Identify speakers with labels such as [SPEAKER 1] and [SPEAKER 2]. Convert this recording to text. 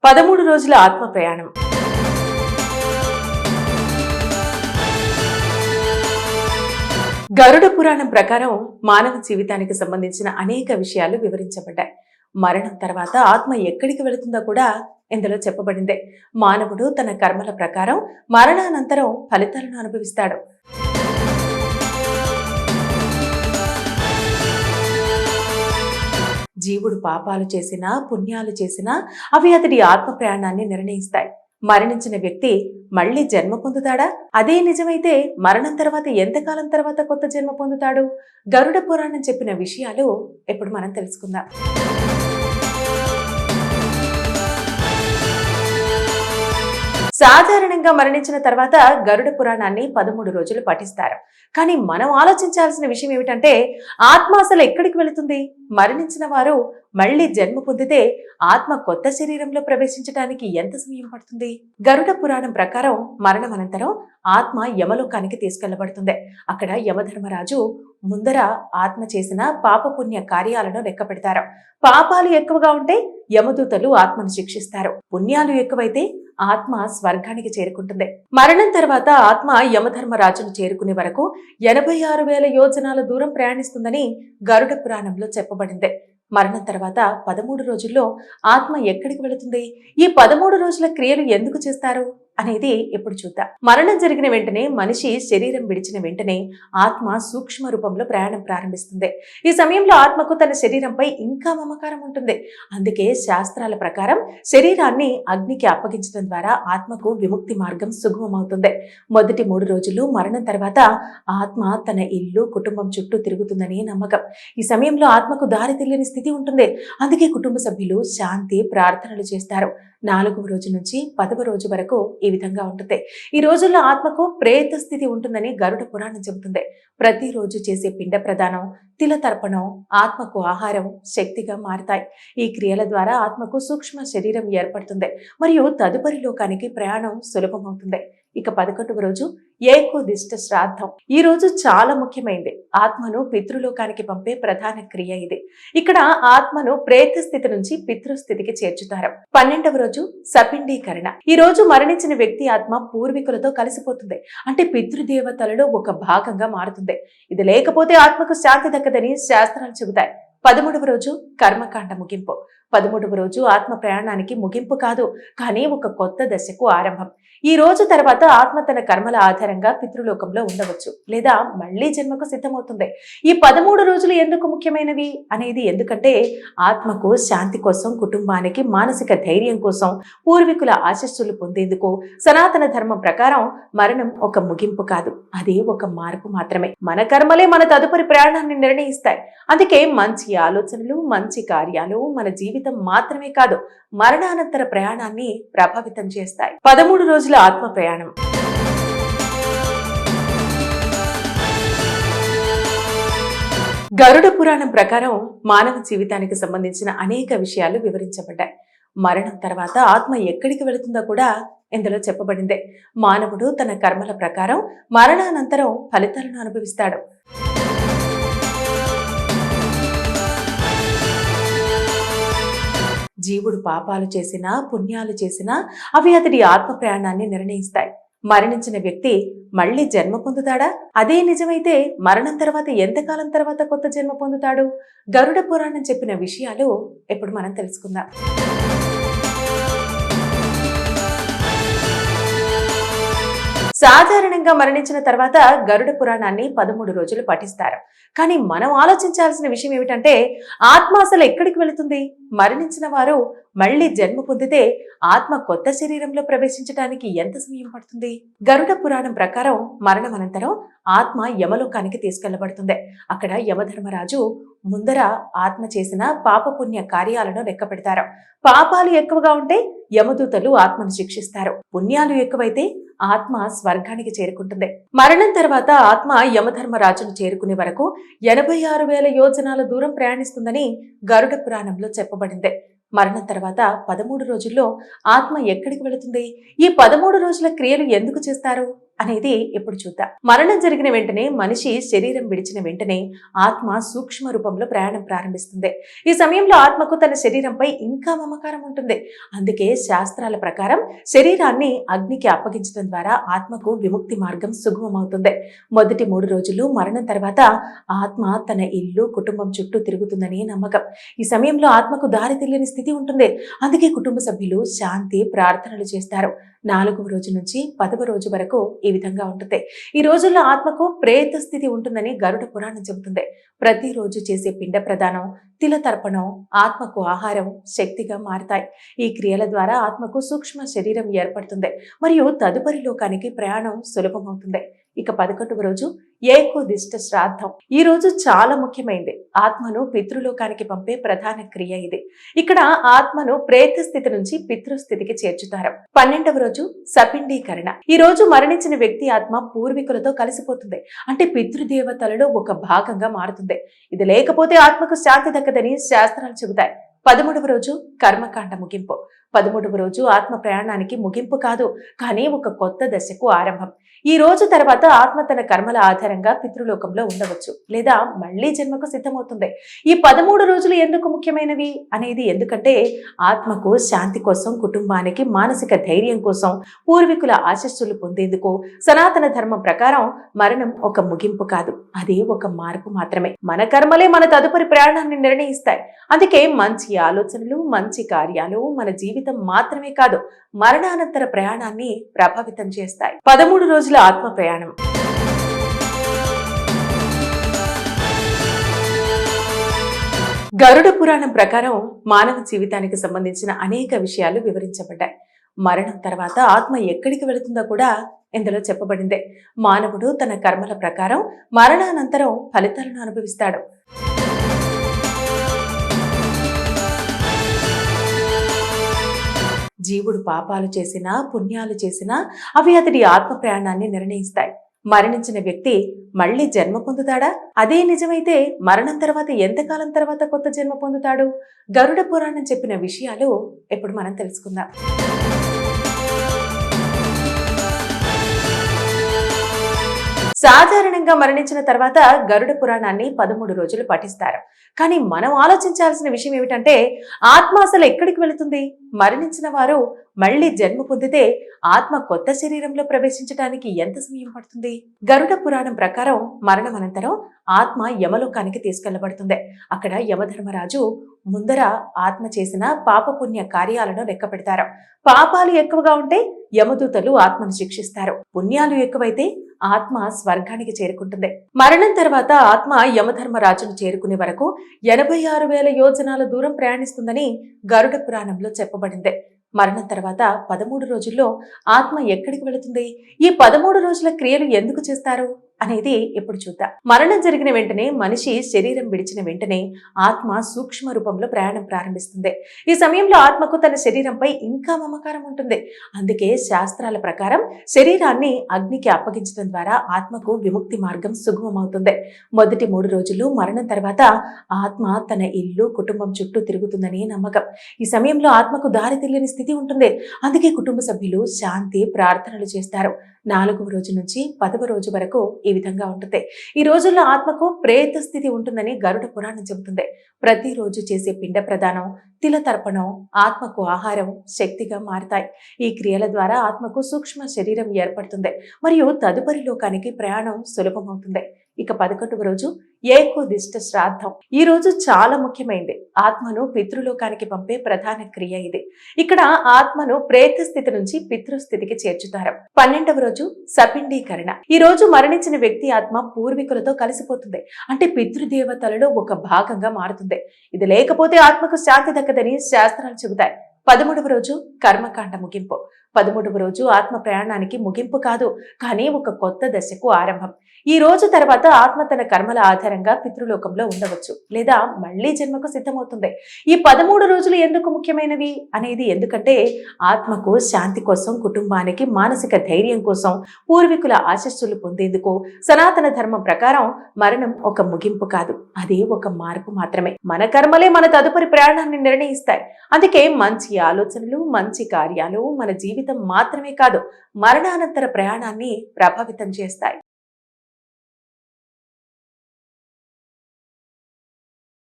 [SPEAKER 1] 13 రోజుల ఆత్మ ప్రయాణం. గరుడ పురాణం ప్రకారం మానవ జీవితానికి సంబంధించిన అనేక విషయాలు వివరించబడ్డాయి. మరణం తర్వాత ఆత్మ ఎక్కడికి వెళుతుందో కూడా ఇందులో చెప్పబడిందే. మానవుడు తన కర్మల ప్రకారం మరణానంతరం ఫలితాలను అనుభవిస్తాడు. జీవుడు పాపాలు చేసినా పుణ్యాలు చేసినా అవి అతడి ఆత్మ ప్రయాణాన్ని నిర్ణయిస్తాయి. మరణించిన వ్యక్తి మళ్లీ జన్మ పొందుతాడా? అదే నిజమైతే మరణం తర్వాత ఎంతకాలం తర్వాత కొత్త జన్మ పొందుతాడు? గరుడ పురాణం చెప్పిన విషయాలు ఇప్పుడు మనం తెలుసుకుందాం. సాధారణంగా మరణించిన తర్వాత గరుడ పురాణాన్ని 13 రోజులు పఠిస్తారు. కానీ మనం ఆలోచించాల్సిన విషయం ఏమిటంటే, ఆత్మ అసలు ఎక్కడికి వెళుతుంది? మరణించిన వారు మళ్లీ జన్మ పొందితే ఆత్మ కొత్త శరీరంలో ప్రవేశించడానికి ఎంత సమయం పడుతుంది? గరుడ పురాణం ప్రకారం మరణం అనంతరం ఆత్మ యమలోకానికి తీసుకెళ్లబడుతుంది. అక్కడ యమధర్మరాజు ముందర ఆత్మ చేసిన పాపపుణ్య కార్యాలను లెక్క పెడతారు. పాపాలు ఎక్కువగా ఉంటే యమదూతలు ఆత్మను శిక్షిస్తారు. పుణ్యాలు ఎక్కువైతే ఆత్మ స్వర్గానికి చేరుకుంటుంది. మరణం తర్వాత ఆత్మ యమధర్మరాజును చేరుకునే వరకు 86,000 యోజనాల దూరం ప్రయాణిస్తుందని గరుడ పురాణంలో చెప్పబడింది. మరణం తర్వాత 13 రోజుల్లో ఆత్మ ఎక్కడికి వెళుతుంది? ఈ 13 రోజుల క్రియలు ఎందుకు చేస్తారు అనేది ఇప్పుడు చూద్దాం. మరణం జరిగిన వెంటనే మనిషి శరీరం విడిచిన వెంటనే ఆత్మ సూక్ష్మ రూపంలో ప్రయాణం ప్రారంభిస్తుంది. ఈ సమయంలో ఆత్మకు తన శరీరంపై ఇంకా మమకారం ఉంటుంది. అందుకే శాస్త్రాల ప్రకారం శరీరాన్ని అగ్నికి అప్పగించడం ద్వారా ఆత్మకు విముక్తి మార్గం సుగమమవుతుంది. మొదటి 3 రోజులు మరణం తర్వాత ఆత్మ తన ఇల్లు కుటుంబం చుట్టూ తిరుగుతుందని నమ్మకం. ఈ సమయంలో ఆత్మకు దారి తెలియని స్థితి ఉంటుంది. అందుకే కుటుంబ సభ్యులు శాంతి ప్రార్థనలు చేస్తారు. 4వ రోజు నుంచి 10వ రోజు వరకు ఈ విధంగా ఉంటుంది. ఈ రోజుల్లో ఆత్మకు ప్రేత స్థితి ఉంటుందని గరుడ పురాణం చెబుతుంది. ప్రతిరోజు చేసే పిండ ప్రదానం, తిల తర్పణం ఆత్మకు ఆహారం, శక్తిగా మారుతాయి. ఈ క్రియల ద్వారా ఆత్మకు సూక్ష్మ శరీరం ఏర్పడుతుంది మరియు తదుపరి లోకానికి ప్రయాణం సులభమవుతుంది. ఇక 11వ రోజు ఏకోదిష్ట శ్రాద్ధం. ఈ రోజు చాలా ముఖ్యమైనది. ఆత్మను పితృలోకానికి పంపే ప్రధాన క్రియ ఇది. ఇక్కడ ఆత్మను ప్రేత స్థితి నుంచి పితృస్థితికి చేర్చుతారు. 12వ రోజు సపిండీకరణ. ఈ రోజు మరణించిన వ్యక్తి ఆత్మ పూర్వీకులతో కలిసిపోతుంది. అంటే పితృదేవతలలో ఒక భాగంగా మారుతుంది. ఇది లేకపోతే ఆత్మకు శాంతి దక్కదని శాస్త్రాలు చెబుతాయి. 13వ రోజు కర్మకాండ ముగింపు. 13వ రోజు ఆత్మ ప్రయాణానికి ముగింపు కాదు, కానీ ఒక కొత్త దశకు ఆరంభం. ఈ రోజు తర్వాత ఆత్మ తన కర్మల ఆధారంగా పితృలోకంలో ఉండవచ్చు లేదా మళ్లీ జన్మకు సిద్ధమవుతుంది. ఈ 13 రోజులు ఎందుకు ముఖ్యమైనవి అనేది, ఎందుకంటే ఆత్మకు శాంతి కోసం, కుటుంబానికి మానసిక ధైర్యం కోసం, పూర్వీకుల ఆశీస్సులు పొందేందుకు సనాతన ధర్మం ప్రకారం మరణం ఒక ముగింపు కాదు, అది ఒక మార్పు మాత్రమే. మన కర్మలే మన తదుపరి ప్రయాణాన్ని నిర్ణయిస్తాయి. అందుకే మంచి ఆలోచనలు, మంచి కార్యాలు మన జీవితం మాత్రమే కాదు, మరణానంతర ప్రయాణాన్ని ప్రభావితం చేస్తాయి. 13 రోజుల ఆత్మ ప్రయాణం. గరుడ పురాణం ప్రకారం మానవ జీవితానికి సంబంధించిన అనేక విషయాలు వివరించబడ్డాయి. మరణం తర్వాత ఆత్మ ఎక్కడికి వెళుతుందో కూడా ఇందులో చెప్పబడిందే. మానవుడు తన కర్మల ప్రకారం మరణానంతరం ఫలితాలను అనుభవిస్తాడు. జీవుడు పాపాలు చేసినా పుణ్యాలు చేసినా అవి అతడి ఆత్మ ప్రయాణాన్ని నిర్ణయిస్తాయి. మరణించిన వ్యక్తి మళ్లీ జన్మ పొందుతాడా? అదే నిజమైతే మరణం తర్వాత ఎంతకాలం తర్వాత కొత్త జన్మ పొందుతాడు? గరుడ పురాణం చెప్పిన విషయాలు ఇప్పుడు మనం తెలుసుకుందాం. సాధారణంగా మరణించిన తర్వాత గరుడ పురాణాన్ని 13 రోజులు పఠిస్తారు. కానీ మనం ఆలోచించాల్సిన విషయం ఏమిటంటే, ఆత్మ అసలు ఎక్కడికి వెళుతుంది? మరణించిన వారు మళ్లీ జన్మ పొందితే ఆత్మ కొత్త శరీరంలో ప్రవేశించడానికి ఎంత సమయం పడుతుంది? గరుడ పురాణం ప్రకారం మరణం అనంతరం ఆత్మ యమలోకానికి తీసుకెళ్లబడుతుంది. అక్కడ యమధర్మరాజు ముందర ఆత్మ చేసిన పాపపుణ్య కార్యాలను లెక్క పెడతారు. పాపాలు ఎక్కువగా ఉంటే యమదూతలు ఆత్మను శిక్షిస్తారు. పుణ్యాలు ఎక్కువైతే ఆత్మ స్వర్గానికి చేరుకుంటుంది. మరణం తర్వాత ఆత్మ యమధర్మరాజును చేరుకునే వరకు 86,000 యోజనాల దూరం ప్రయాణిస్తుందని గరుడ పురాణంలో చెప్పబడింది. మరణం తర్వాత 13 రోజుల్లో ఆత్మ ఎక్కడికి వెళుతుంది? ఈ 13 రోజుల క్రియలు ఎందుకు చేస్తారు అనేది ఇప్పుడు చూద్దాం. మరణం జరిగిన వెంటనే మనిషి శరీరం విడిచిన వెంటనే ఆత్మ సూక్ష్మ రూపంలో ప్రయాణం ప్రారంభిస్తుంది. ఈ సమయంలో ఆత్మకు తన శరీరంపై ఇంకా మమకారం ఉంటుంది. అందుకే శాస్త్రాల ప్రకారం శరీరాన్ని అగ్నికి అప్పగించడం ద్వారా ఆత్మకు విముక్తి మార్గం సుగమమవుతుంది. మొదటి 3 రోజులు మరణం తర్వాత ఆత్మ తన ఇల్లు కుటుంబం చుట్టూ తిరుగుతుందని నమ్మకం. ఈ సమయంలో ఆత్మకు దారి తెలియని స్థితి ఉంటుంది. అందుకే కుటుంబ సభ్యులు శాంతి ప్రార్థనలు చేస్తారు. 4వ రోజు నుంచి 10వ రోజు వరకు ఈ విధంగా ఉంటుంది. ఈ రోజుల్లో ఆత్మకు ప్రేత స్థితి ఉంటుందని గరుడ పురాణం చెబుతుంది. ప్రతిరోజు చేసే పిండ ప్రదానం, తిల తర్పణం ఆత్మకు ఆహారం, శక్తిగా మారుతాయి. ఈ క్రియల ద్వారా ఆత్మకు సూక్ష్మ శరీరం ఏర్పడుతుంది మరియు తదుపరి లోకానికి ప్రయాణం సులభమవుతుంది. ఇక 11వ రోజు ఏకోదిష్ట శ్రాద్ధం. ఈ రోజు చాలా ముఖ్యమైనది. ఆత్మను పితృలోకానికి పంపే ప్రధాన క్రియ ఇది. ఇక్కడ ఆత్మను ప్రేత స్థితి నుంచి పితృస్థితికి చేర్చుతారు. 12వ రోజు సపిండీకరణ. ఈ రోజు మరణించిన వ్యక్తి ఆత్మ పూర్వీకులతో కలిసిపోతుంది. అంటే పితృదేవతలలో ఒక భాగంగా మారుతుంది. ఇది లేకపోతే ఆత్మకు శాంతి దక్కదని శాస్త్రాలు చెబుతాయి. 13వ రోజు కర్మకాండ ముగింపు. 13వ రోజు ఆత్మ ప్రయాణానికి ముగింపు కాదు, కానీ ఒక కొత్త దశకు ఆరంభం. ఈ రోజు తర్వాత ఆత్మ తన కర్మల ఆధారంగా పితృలోకంలో ఉండవచ్చు లేదా మళ్లీ జన్మకు సిద్ధమవుతుంది. ఈ 13 రోజులు ఎందుకు ముఖ్యమైనవి అనేది ఎందుకంటే ఆత్మకు శాంతి కోసం, కుటుంబానికి మానసిక ధైర్యం కోసం, పూర్వీకుల ఆశీస్సులు పొందేందుకు సనాతన ధర్మం ప్రకారం మరణం ఒక ముగింపు కాదు, అది ఒక మార్పు మాత్రమే. మన కర్మలే మన తదుపరి ప్రయాణాన్ని నిర్ణయిస్తాయి. అందుకే మంచి ఆలోచనలు, మంచి కార్యాలు మన జీవితం మాత్రమే కాదు, మరణానంతర ప్రయాణాన్ని ప్రభావితం చేస్తాయి. 13 రోజుల ఆత్మ ప్రయాణం. గరుడ పురాణం ప్రకారం మానవ జీవితానికి సంబంధించిన అనేక విషయాలు వివరించబడ్డాయి. మరణం తర్వాత ఆత్మ ఎక్కడికి వెళుతుందో కూడా ఇందులో చెప్పబడిందే. మానవుడు తన కర్మల ప్రకారం మరణానంతరం ఫలితాలను అనుభవిస్తాడు. జీవుడు పాపాలు చేసినా, పుణ్యాలు చేసినా అవి అతడి ఆత్మ ప్రయాణాన్ని నిర్ణయిస్తాయి. మరణించిన వ్యక్తి మళ్లీ జన్మ పొందుతాడా? అదే నిజమైతే మరణం తర్వాత ఎంతకాలం తర్వాత కొత్త జన్మ పొందుతాడు? గరుడ పురాణం చెప్పిన విషయాలు ఇప్పుడు మనం తెలుసుకుందాం. సాధారణంగా మరణించిన తర్వాత గరుడ పురాణాన్ని 13 రోజులు పఠిస్తారు. కానీ మనం ఆలోచించాల్సిన విషయం ఏమిటంటే ఆత్మ అసలు ఎక్కడికి వెళుతుంది? మరణించిన వారు మళ్లీ జన్మ పొందితే ఆత్మ కొత్త శరీరంలో ప్రవేశించడానికి ఎంత సమయం పడుతుంది? గరుడ పురాణం ప్రకారం మరణం అనంతరం ఆత్మ యమలోకానికి తీసుకెళ్లబడుతుంది. అక్కడ యమధర్మరాజు ముందర ఆత్మ చేసిన పాపపుణ్య కార్యాలను లెక్క పెడతారు. పాపాలు ఎక్కువగా ఉంటే యమదూతలు ఆత్మను శిక్షిస్తారు. పుణ్యాలు ఎక్కువైతే ఆత్మ స్వర్గానికి చేరుకుంటుంది. మరణం తర్వాత ఆత్మ యమధర్మరాజును చేరుకునే వరకు 86,000 యోజనాల దూరం ప్రయాణిస్తుందని గరుడ పురాణంలో చెప్పబడింది. మరణం తర్వాత 13 రోజుల్లో ఆత్మ ఎక్కడికి వెళుతుంది? ఈ 13 రోజుల క్రియలు ఎందుకు చేస్తారు అనేది ఇప్పుడు చూద్దాం. మరణం జరిగిన వెంటనే మనిషి శరీరం విడిచిన వెంటనే ఆత్మ సూక్ష్మ రూపంలో ప్రయాణం ప్రారంభిస్తుంది. ఈ సమయంలో ఆత్మకు తన శరీరంపై ఇంకా మమకారం ఉంటుంది. అందుకే శాస్త్రాల ప్రకారం శరీరాన్ని అగ్నికి అప్పగించడం ద్వారా ఆత్మకు విముక్తి మార్గం సుగమమవుతుంది. మొదటి 3 రోజులు మరణం తర్వాత ఆత్మ తన ఇల్లు కుటుంబం చుట్టూ తిరుగుతుందని నమ్మకం. ఈ సమయంలో ఆత్మకు దారి తెలియని స్థితి ఉంటుంది. అందుకే కుటుంబ సభ్యులు శాంతి ప్రార్థనలు చేస్తారు. 4వ రోజు నుంచి 10వ రోజు వరకు ఈ విధంగా ఉంటుంది. ఈ రోజుల్లో ఆత్మకు ప్రేత స్థితి ఉంటుందని గరుడ పురాణం చెబుతుంది. ప్రతిరోజు చేసే పిండ ప్రదానం, తిల తర్పణం ఆత్మకు ఆహారం, శక్తిగా మారుతాయి. ఈ క్రియల ద్వారా ఆత్మకు సూక్ష్మ శరీరం ఏర్పడుతుంది మరియు తదుపరి లోకానికి ప్రయాణం సులభమవుతుంది. ఇక 11వ రోజు ఏకోదిష్ట శ్రాద్ధం. ఈ రోజు చాలా ముఖ్యమైనది. ఆత్మను పితృలోకానికి పంపే ప్రధాన క్రియ ఇది. ఇక్కడ ఆత్మను ప్రేత స్థితి నుంచి పితృస్థితికి చేర్చుతారు. 12వ రోజు సపిండీకరణ. ఈ రోజు మరణించిన వ్యక్తి ఆత్మ పూర్వీకులతో కలిసిపోతుంది. అంటే పితృదేవతలలో ఒక భాగంగా మారుతుంది. ఇది లేకపోతే ఆత్మకు శాంతి దక్కదని శాస్త్రాలు చెబుతాయి. 13వ రోజు కర్మకాండ ముగింపు. 13వ రోజు ఆత్మ ప్రయాణానికి ముగింపు కాదు, కానీ ఒక కొత్త దశకు ఆరంభం. ఈ రోజు తర్వాత ఆత్మ తన కర్మల ఆధారంగా పితృలోకంలో ఉండవచ్చు లేదా మళ్లీ జన్మకు సిద్ధమవుతుంది. ఈ 13 రోజులు ఎందుకు ముఖ్యమైనవి అనేది ఎందుకంటే ఆత్మకు శాంతి కోసం, కుటుంబానికి మానసిక ధైర్యం కోసం, పూర్వీకుల ఆశీస్సులు పొందేందుకు సనాతన ధర్మం ప్రకారం మరణం ఒక ముగింపు కాదు, అది ఒక మార్పు మాత్రమే. మన కర్మలే మన తదుపరి ప్రయాణాన్ని నిర్ణయిస్తాయి. అందుకే మంచి ఆలోచనలు, మంచి కార్యాలు మన జీవితం జీవితం మాత్రమే కాదు, మరణానంతర ప్రయాణాన్ని ప్రభావితం చేస్తాయి.